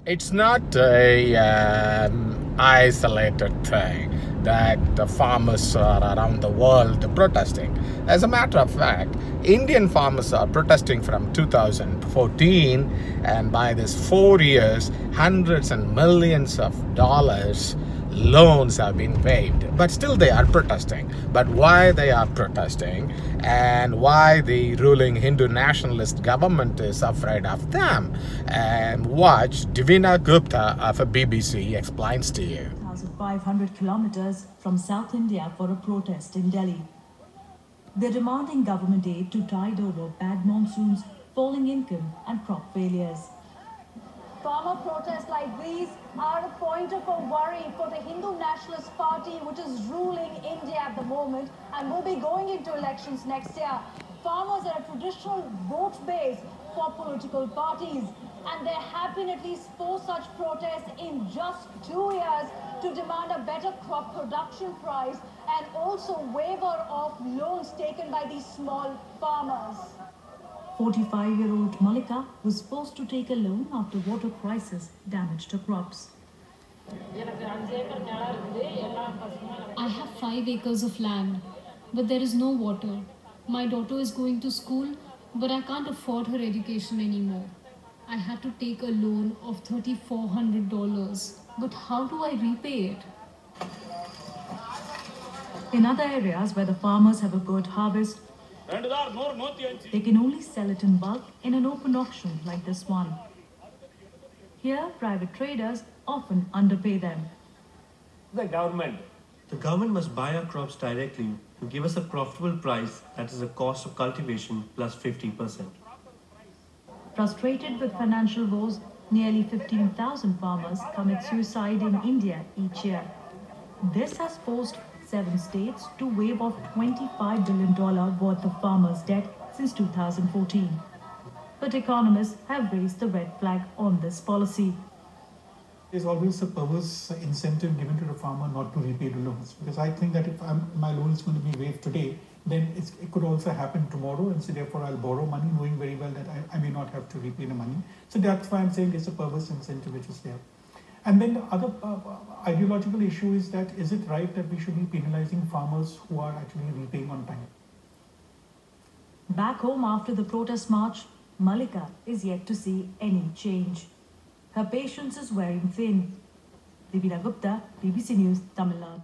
It's not a isolated thing that the farmers are around the world protesting. As a matter of fact, Indian farmers are protesting from 2014, and by this 4 years, hundreds and millions of dollars loans have been waived, but still they are protesting. But why they are protesting and why the ruling Hindu nationalist government is afraid of them, and watch Devina Gupta of BBC explains to you. 1,500 kilometers from South India for a protest in Delhi. They're demanding government aid to tide over bad monsoons, falling income and crop failures. Farmer protests like these are a point of worry for the Hindu Nationalist Party, which is ruling India at the moment and will be going into elections next year. Farmers are a traditional vote base for political parties, and there have been at least 4 such protests in just 2 years to demand a better crop production price and also waiver of loans taken by these small farmers. 45-year-old Malika was forced to take a loan after water crisis damaged her crops. I have 5 acres of land, but there is no water. My daughter is going to school, but I can't afford her education anymore. I had to take a loan of $3,400, but how do I repay it? In other areas where the farmers have a good harvest, they can only sell it in bulk in an open auction like this one. Here, private traders often underpay them. The government must buy our crops directly and give us a profitable price, that is the cost of cultivation plus 50%. Frustrated with financial woes, nearly 15,000 farmers commit suicide in India each year. This has forced 7 states to waive off $25 billion worth of farmers' debt since 2014. But economists have raised the red flag on this policy. There's always a perverse incentive given to the farmer not to repay the loans, because I think that if my loan is going to be waived today, then it could also happen tomorrow, and so therefore I'll borrow money knowing very well that I may not have to repay the money. So that's why I'm saying it's a perverse incentive which is there. And then the other ideological issue is that, is it right that we should be penalizing farmers who are actually repaying on time? Back home after the protest march, Malika is yet to see any change. Her patience is wearing thin. Devina Gupta, BBC News, Tamil Nadu.